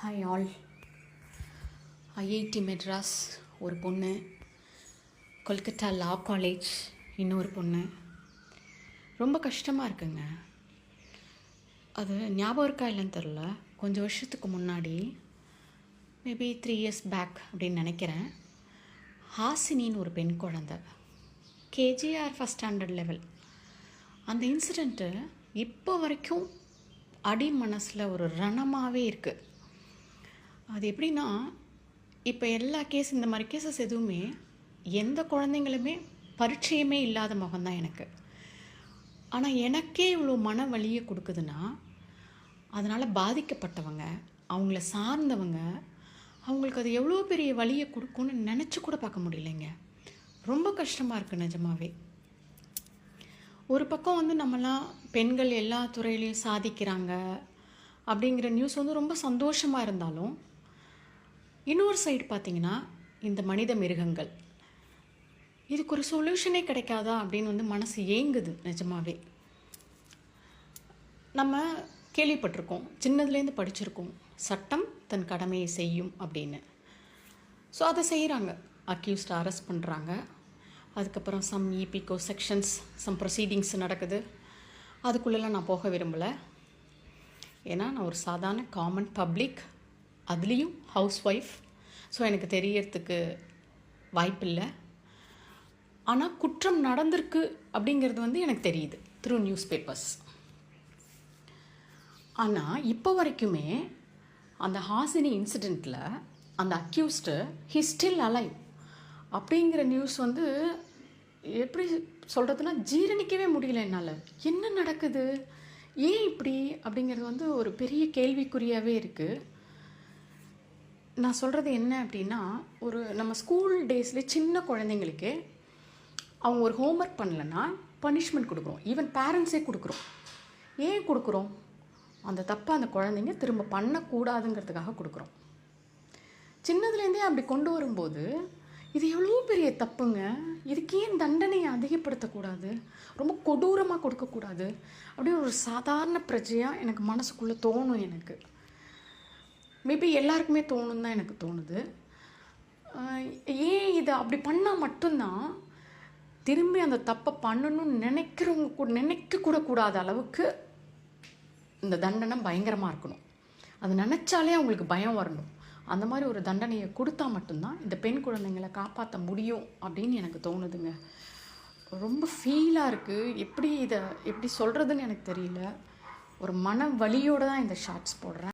Hi all. IIT Madras ஒரு பொண்ணு, கொல்கத்தா லா college இன்னொரு பொண்ணு. ரொம்ப கஷ்டமாக இருக்குங்க. அது ஞாபகம் இருக்கா இல்லைன்னு தெரில. கொஞ்சம் வருஷத்துக்கு முன்னாடி மேபி 3 years பேக் அப்படின்னு நினைக்கிறேன். ஹாசினின்னு ஒரு பெண் குழந்தை, கேஜிஆர் ஃபஸ்ட் ஸ்டாண்டர்ட் லெவல். அந்த இன்சிடெண்ட்டு இப்போ வரைக்கும் அடி மனசில் ஒரு ரணமாகவே இருக்குது. அது எப்படின்னா, இப்போ எல்லா இந்த மாதிரி கேசஸ் எதுவுமே எந்த குழந்தைங்களுமே பரிச்சயமே இல்லாத முகம்தான் எனக்கு. ஆனால் எனக்கே இவ்வளோ மன வலியை கொடுக்குதுன்னா, அதனால் பாதிக்கப்பட்டவங்க, அவங்கள சார்ந்தவங்க, அவங்களுக்கு அது எவ்வளோ பெரிய வலியை கொடுக்கும்னு நினச்சி கூட பார்க்க முடியலைங்க. ரொம்ப கஷ்டமாக இருக்குது நிஜமாவே. ஒரு பக்கம் நம்மலாம் பெண்கள் எல்லா துறையிலையும் சாதிக்கிறாங்க அப்படிங்கிற நியூஸ் ரொம்ப சந்தோஷமாக இருந்தாலும், இன்னொரு சைடு பார்த்திங்கன்னா இந்த மனித மிருகங்கள், இதுக்கு ஒரு சொல்யூஷனே கிடைக்காதா அப்படின்னு மனசு ஏங்குது நிஜமாவே. நம்ம கேள்விப்பட்டிருக்கோம், சின்னதுலேருந்து படிச்சிருக்கோம், சட்டம் தன் கடமையை செய்யும் அப்படின்னு. ஸோ அதை செய்கிறாங்க. அக்யூஸ்ட் அரெஸ்ட் பண்ணுறாங்க. அதுக்கப்புறம் சம் இபிகோ செக்ஷன்ஸ், சம் ப்ரொசீடிங்ஸ் நடக்குது. அதுக்குள்ளெல்லாம் நான் போக விரும்பலை. ஏன்னா நான் ஒரு சாதாரண காமன் பப்ளிக், அதுலேயும் ஹவுஸ் ஒய்ஃப். ஸோ எனக்கு தெரியறதுக்கு வாய்ப்பில்லை. ஆனால் குற்றம் நடந்திருக்கு அப்படிங்கிறது எனக்கு தெரியுது த்ரூ நியூஸ் பேப்பர்ஸ். ஆனால் இப்போ வரைக்குமே அந்த ஹாசினி இன்சிடெண்ட்டில் அந்த அக்யூஸ்டு ஹி ஸ்டில் அலைவ் அப்படிங்கிற நியூஸ் எப்படி சொல்கிறதுனா ஜீரணிக்கவே முடியல என்னால். என்ன நடக்குது, ஏன் இப்படி அப்படிங்கிறது ஒரு பெரிய கேள்விக்குறியாகவே இருக்குது. நான் சொல்கிறது என்ன அப்படின்னா, நம்ம ஸ்கூல் டேஸில் சின்ன குழந்தைங்களுக்கு அவங்க ஒரு ஹோம்ஒர்க் பண்ணலைன்னா பனிஷ்மெண்ட் கொடுக்குறோம். ஈவன் பேரண்ட்ஸே கொடுக்குறோம். ஏன் கொடுக்குறோம்? அந்த தப்பை அந்த குழந்தைங்க திரும்ப பண்ணக்கூடாதுங்கிறதுக்காக கொடுக்குறோம். சின்னதுலேருந்தே அப்படி கொண்டு வரும்போது இது எவ்வளோ பெரிய தப்புங்க. இதுக்கு ஏன் தண்டனையை அதிகப்படுத்தக்கூடாது, ரொம்ப கொடூரமாக கொடுக்கக்கூடாது அப்படின்னு ஒரு சாதாரண பிரஜையாக எனக்கு மனசுக்குள்ளே தோணும். எனக்கு மேபி எல்லாருக்குமே தோணும் தான் எனக்கு தோணுது. ஏன் இதை அப்படி பண்ணால் மட்டும்தான் திரும்பி அந்த தப்பை பண்ணணும்னு நினைக்கக்கூட கூடாத அளவுக்கு இந்த தண்டனை பயங்கரமாக இருக்கணும். அது நினச்சாலே அவங்களுக்கு பயம் வரணும். அந்த மாதிரி ஒரு தண்டனையை கொடுத்தா மட்டும்தான் இந்த பெண் குழந்தைங்களை காப்பாற்ற முடியும் அப்படின்னு எனக்கு தோணுதுங்க. ரொம்ப ஃபீலாக இருக்குது. எப்படி சொல்கிறதுன்னு எனக்கு தெரியல. ஒரு மன வலியோடு தான் இந்த ஷார்ட்ஸ் போடுறேன்.